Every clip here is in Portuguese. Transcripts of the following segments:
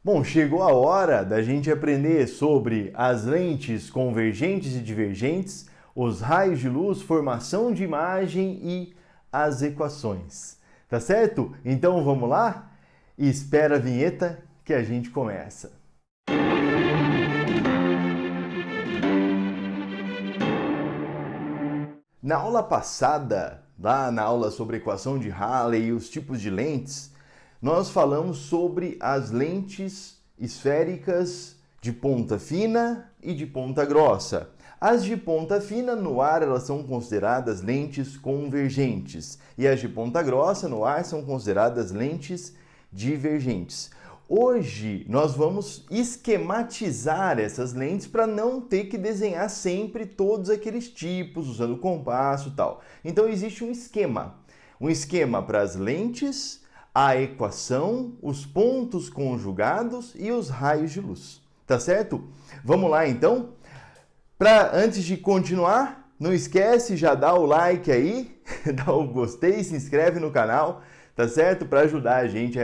Bom, chegou a hora da gente aprender sobre as lentes convergentes e divergentes, os raios de luz, formação de imagem e as equações. Tá certo? Então vamos lá? Espera a vinheta que a gente começa. Na aula passada, lá na aula sobre equação de Halley e os tipos de lentes, nós falamos sobre as lentes esféricas de ponta fina e de ponta grossa. As de ponta fina no ar elas são consideradas lentes convergentes e as de ponta grossa no ar são consideradas lentes divergentes. Hoje nós vamos esquematizar essas lentes para não ter que desenhar sempre todos aqueles tipos usando compasso e tal. Então existe um esquema para as lentes, a equação, os pontos conjugados e os raios de luz. Tá certo? Vamos lá então? Antes de continuar, não esquece, já dá o like aí, dá o gostei, se inscreve no canal, tá certo? Para ajudar a gente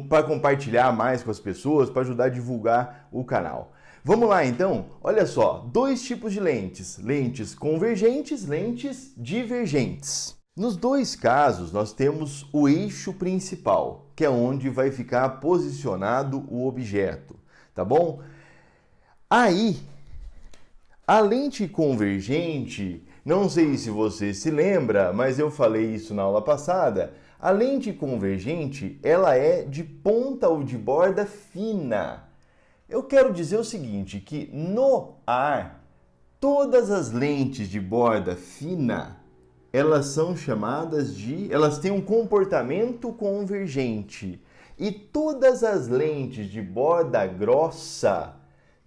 para compartilhar mais com as pessoas, para ajudar a divulgar o canal. Vamos lá então? Olha só, dois tipos de lentes: lentes convergentes, lentes divergentes. Nos dois casos, nós temos o eixo principal, que é onde vai ficar posicionado o objeto, tá bom? Aí, a lente convergente, não sei se você se lembra, mas eu falei isso na aula passada, a lente convergente, ela é de ponta ou de borda fina. Eu quero dizer o seguinte, que no ar, todas as lentes de borda fina, elas são chamadas elas têm um comportamento convergente. E todas as lentes de borda grossa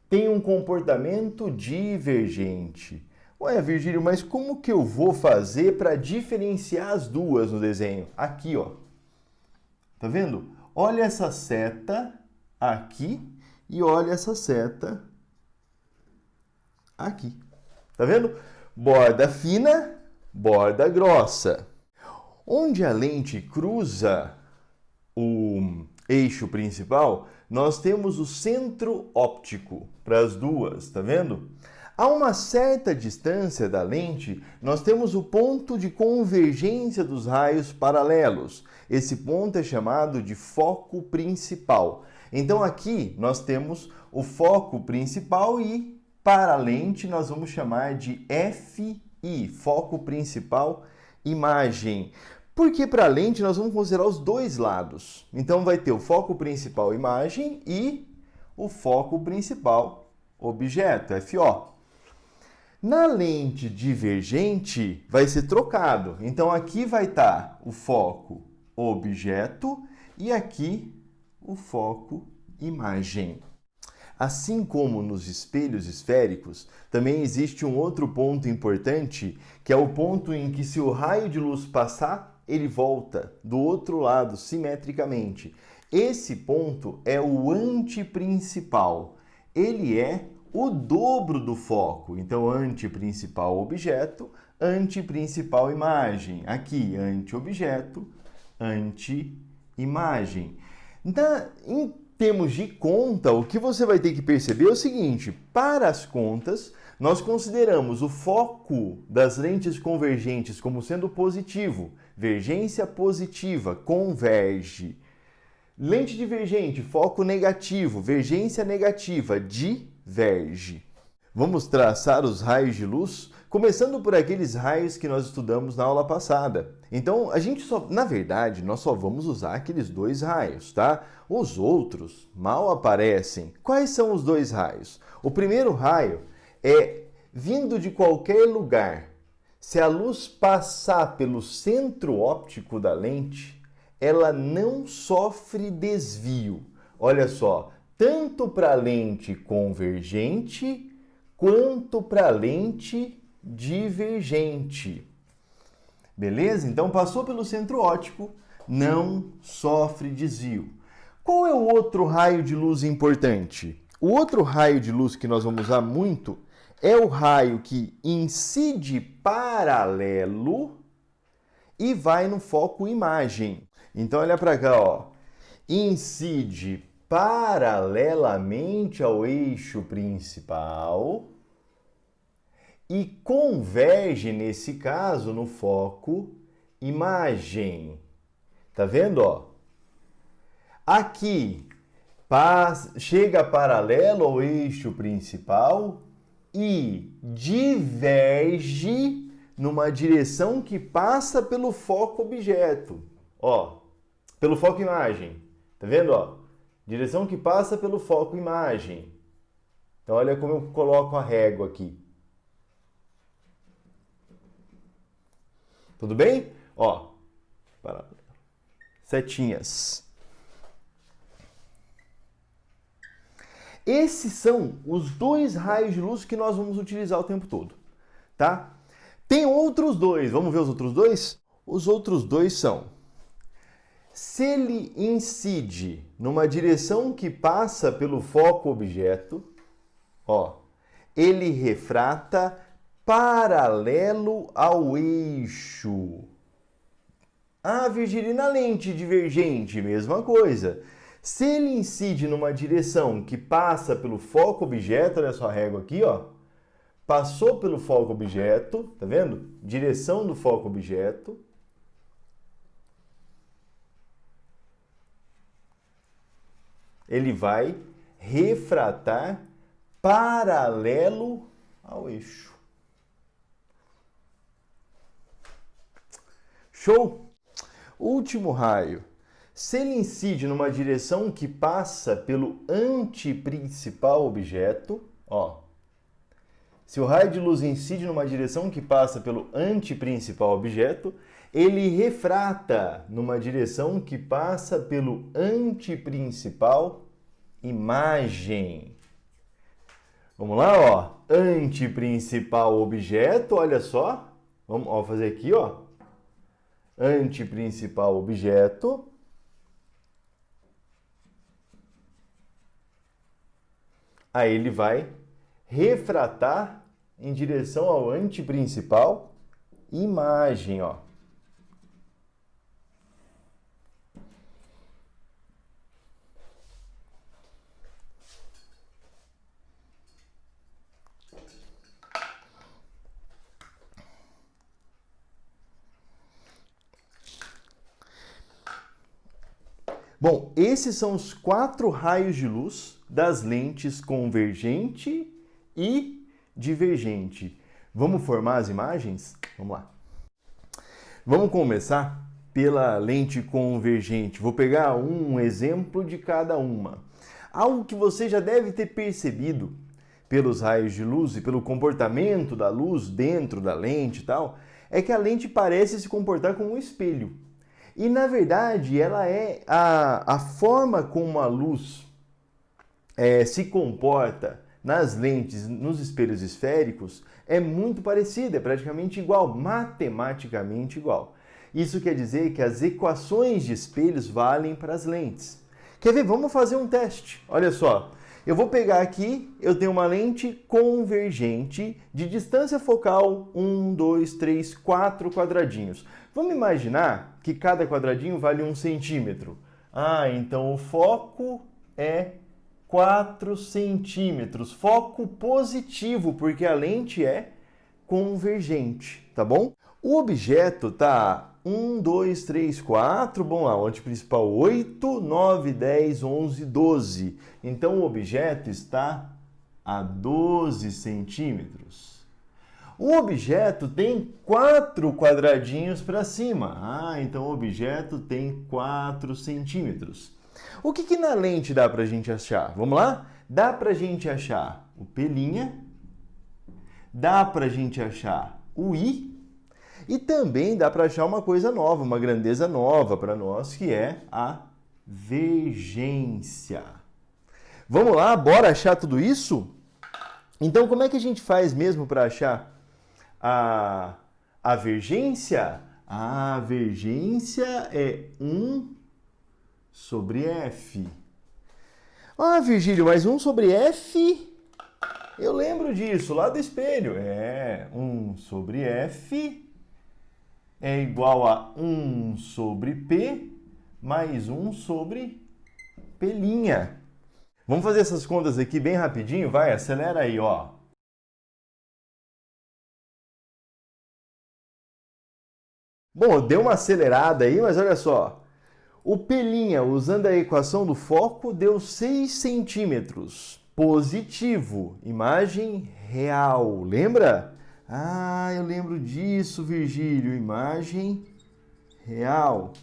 têm um comportamento divergente. Ué, Virgílio, mas como que eu vou fazer para diferenciar as duas no desenho? Aqui, ó. Tá vendo? Olha essa seta aqui e olha essa seta aqui. Tá vendo? Borda fina, borda grossa. Onde a lente cruza o eixo principal, nós temos o centro óptico para as duas, tá vendo? A uma certa distância da lente, nós temos o ponto de convergência dos raios paralelos. Esse ponto é chamado de foco principal. Então aqui nós temos o foco principal e para a lente nós vamos chamar de FI, foco principal imagem. Porque para a lente nós vamos considerar os dois lados. Então vai ter o foco principal imagem e o foco principal objeto, FO. Na lente divergente vai ser trocado. Então aqui vai estar o foco objeto e aqui o foco imagem. Assim como nos espelhos esféricos, também existe um outro ponto importante, que é o ponto em que se o raio de luz passar, ele volta do outro lado simetricamente. Esse ponto é o antiprincipal. Ele é o dobro do foco. Então, antiprincipal objeto, antiprincipal imagem. Aqui, anti-objeto, anti-imagem. Em termos de conta, o que você vai ter que perceber é o seguinte: para as contas, nós consideramos o foco das lentes convergentes como sendo positivo, vergência positiva, converge. Lente divergente, foco negativo, vergência negativa, diverge. Vamos traçar os raios de luz, começando por aqueles raios que nós estudamos na aula passada. Então, na verdade, nós só vamos usar aqueles dois raios, tá? Os outros mal aparecem. Quais são os dois raios? O primeiro raio é vindo de qualquer lugar. Se a luz passar pelo centro óptico da lente, ela não sofre desvio. Olha só, tanto para a lente convergente quanto para a lente divergente. Beleza? Então passou pelo centro óptico, não sofre desvio. Qual é o outro raio de luz importante? O outro raio de luz que nós vamos usar muito é o raio que incide paralelo e vai no foco imagem. Então olha para cá, ó. Incide paralelamente ao eixo principal e converge, nesse caso, no foco imagem. Tá vendo, ó? Aqui chega paralelo ao eixo principal e diverge numa direção que passa pelo foco objeto. Ó, pelo foco imagem. Tá vendo, ó? Direção que passa pelo foco imagem. Então olha como eu coloco a régua aqui. Tudo bem? Ó, setinhas. Esses são os dois raios de luz que nós vamos utilizar o tempo todo, tá? Tem outros dois, vamos ver os outros dois? Os outros dois são: se ele incide numa direção que passa pelo foco objeto, ó, ele refrata paralelo ao eixo. Ah, Virgílio, na lente divergente, mesma coisa. Se ele incide numa direção que passa pelo foco objeto, olha só a régua aqui, ó. Passou pelo foco objeto, tá vendo? Direção do foco objeto. Ele vai refratar paralelo ao eixo. Show? Último raio. Se ele incide numa direção que passa pelo antiprincipal objeto, ó. Se o raio de luz incide numa direção que passa pelo antiprincipal objeto, ele refrata numa direção que passa pelo antiprincipal imagem. Vamos lá, ó. Antiprincipal objeto, olha só. Vamos fazer aqui, ó. Antiprincipal objeto. Aí ele vai refratar em direção ao antiprincipal imagem, ó. Bom, esses são os 4 raios de luz das lentes convergente e divergente. Vamos formar as imagens? Vamos lá. Vamos começar pela lente convergente. Vou pegar um exemplo de cada uma. Algo que você já deve ter percebido pelos raios de luz e pelo comportamento da luz dentro da lente e tal, é que a lente parece se comportar como um espelho. E, na verdade, ela é a forma como a luz se comporta nas lentes, nos espelhos esféricos, é muito parecida, é praticamente igual, matematicamente igual. Isso quer dizer que as equações de espelhos valem para as lentes. Quer ver? Vamos fazer um teste. Olha só, eu vou pegar aqui, eu tenho uma lente convergente de distância focal 1, 2, 3, 4 quadradinhos. Vamos imaginar que cada quadradinho vale 1 centímetro. Ah, então o foco é 4 centímetros. Foco positivo, porque a lente é convergente, tá bom? O objeto tá 1, 2, 3, 4, bom lá, o antiprincipal 8, 9, 10, 11, 12. Então o objeto está a 12 centímetros. O objeto tem 4 quadradinhos para cima. Ah, então o objeto tem 4 centímetros. O que na lente dá para a gente achar? Vamos lá? Dá para a gente achar o P', dá para a gente achar o I, e também dá para achar uma coisa nova, uma grandeza nova para nós, que é a vergência. Vamos lá, bora achar tudo isso? Então, como é que a gente faz mesmo para achar a vergência? A vergência é 1 sobre F. Ah, Virgílio, mas 1 sobre F? Eu lembro disso, lá do espelho. 1 sobre F igual a 1 sobre P mais 1 sobre pelinha. Vamos fazer essas contas aqui bem rapidinho? Vai, acelera aí, ó. Bom, deu uma acelerada aí, mas olha só. O pelinha, usando a equação do foco, deu 6 centímetros. Positivo. Imagem real. Lembra? Ah, eu lembro disso, Virgílio. Imagem real.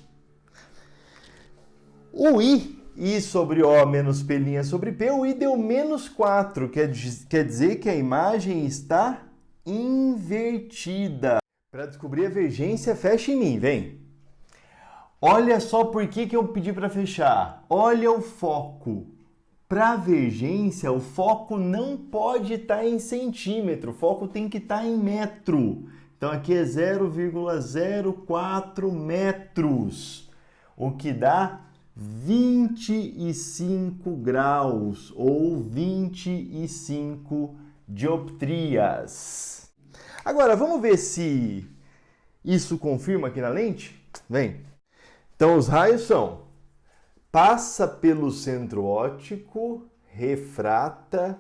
O I sobre O menos pelinha sobre P, o I deu menos 4. Quer dizer que a imagem está invertida. Para descobrir a vergência, fecha em mim, vem. Olha só por que eu pedi para fechar. Olha o foco. Para vergência, o foco não pode estar em centímetro, o foco tem que estar em metro. Então aqui é 0,04 metros, o que dá 25 graus ou 25 dioptrias. Agora, vamos ver se isso confirma aqui na lente? Vem. Então, os raios são: passa pelo centro óptico, refrata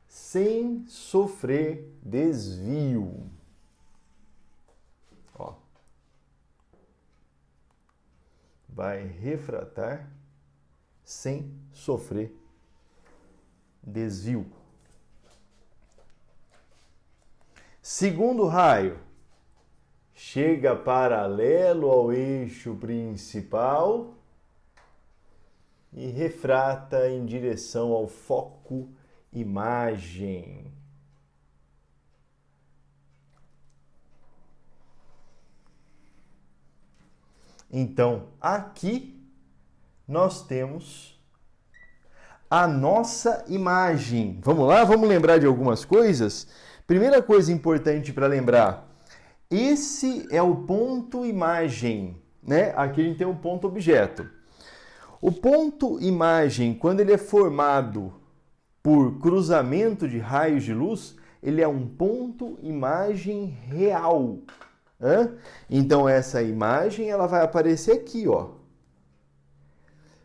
sem sofrer desvio. Ó. Vai refratar sem sofrer desvio. Segundo raio, chega paralelo ao eixo principal e refrata em direção ao foco imagem. Então, aqui nós temos a nossa imagem. Vamos lá? Vamos lembrar de algumas coisas? Primeira coisa importante para lembrar, esse é o ponto imagem, né? Aqui a gente tem um ponto objeto. O ponto imagem, quando ele é formado por cruzamento de raios de luz, ele é um ponto imagem real. Então essa imagem ela vai aparecer aqui, ó.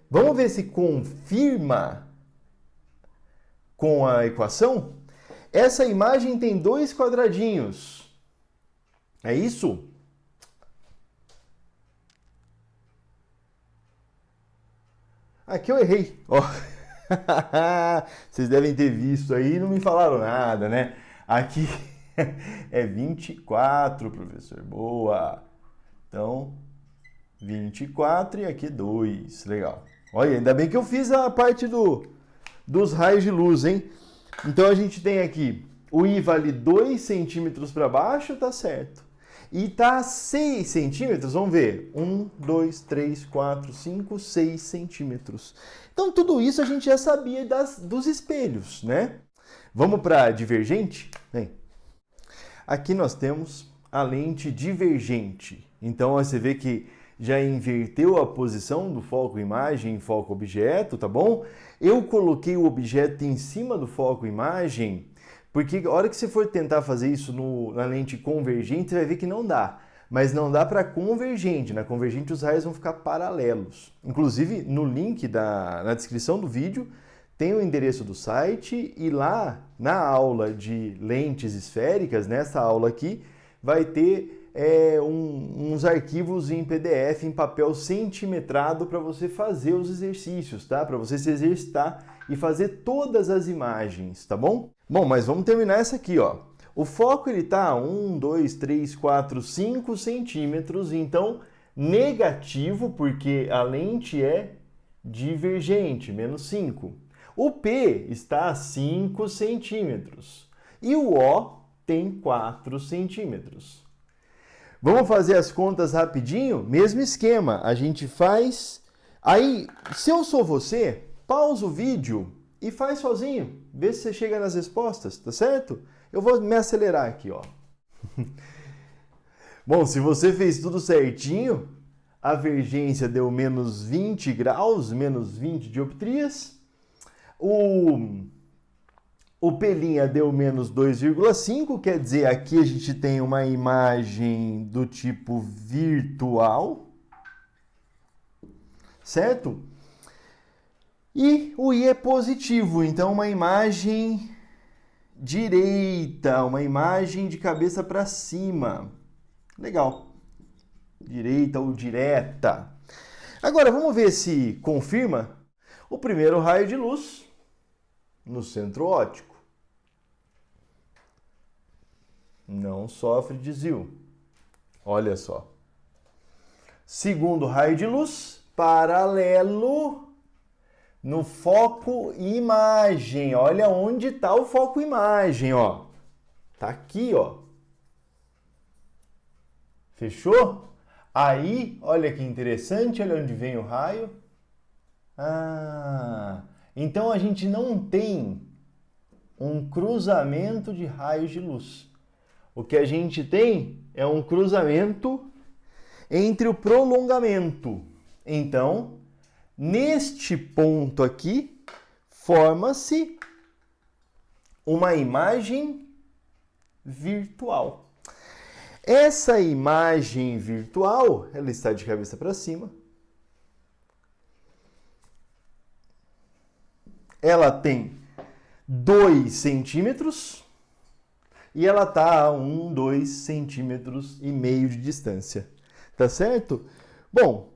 Vamos ver se confirma com a equação? Essa imagem tem 2 quadradinhos. É isso? Aqui eu errei. Ó. Vocês devem ter visto aí e não me falaram nada, né? Aqui é 24, professor. Boa. Então, 24 e aqui 2. Legal. Olha, ainda bem que eu fiz a parte dos raios de luz, hein? Então, a gente tem aqui, o I vale 2 centímetros para baixo, tá certo. E tá 6 centímetros, vamos ver. 1, 2, 3, 4, 5, 6 centímetros. Então, tudo isso a gente já sabia dos espelhos, né? Vamos para divergente? Vem. Aqui nós temos a lente divergente. Então, você vê que já inverteu a posição do foco imagem em foco objeto, tá bom? Eu coloquei o objeto em cima do foco imagem, porque a hora que você for tentar fazer isso na lente convergente, você vai ver que não dá. Mas não dá para convergente. Na convergente os raios vão ficar paralelos. Inclusive, no link na descrição do vídeo, tem o endereço do site e lá na aula de lentes esféricas, nessa aula aqui, vai ter uns arquivos em PDF, em papel centimetrado para você fazer os exercícios, tá? Para você se exercitar e fazer todas as imagens, tá bom? Bom, mas vamos terminar essa aqui, ó. O foco ele tá a 1, 2, 3, 4, 5 centímetros, então negativo, porque a lente é divergente, menos 5. O P está a 5 centímetros e o O tem 4 centímetros. Vamos fazer as contas rapidinho? Mesmo esquema, a gente faz... Aí, se eu sou você, pausa o vídeo e faz sozinho. Vê se você chega nas respostas, tá certo? Eu vou me acelerar aqui, ó. Bom, se você fez tudo certinho, a vergência deu menos 20 graus, menos 20 dioptrias. O pelinha deu menos 2,5, quer dizer, aqui a gente tem uma imagem do tipo virtual, certo? E o I é positivo, então uma imagem direita, uma imagem de cabeça para cima. Legal. Direita ou direta. Agora vamos ver se confirma o primeiro raio de luz no centro óptico. Não sofre desvio. Olha só. Segundo raio de luz, paralelo no foco imagem. Olha onde está o foco imagem, ó. Tá aqui, ó. Fechou? Aí, olha que interessante, olha onde vem o raio. Então a gente não tem um cruzamento de raios de luz. O que a gente tem é um cruzamento entre o prolongamento. Então, neste ponto aqui, forma-se uma imagem virtual. Essa imagem virtual, ela está de cabeça para cima. Ela tem 2 centímetros e ela está a 2 centímetros e meio de distância. Tá certo? Bom,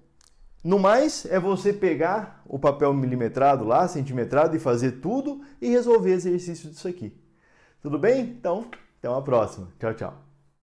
no mais é você pegar o papel milimetrado lá, centimetrado, e fazer tudo e resolver exercício disso aqui. Tudo bem? Então, até uma próxima. Tchau, tchau.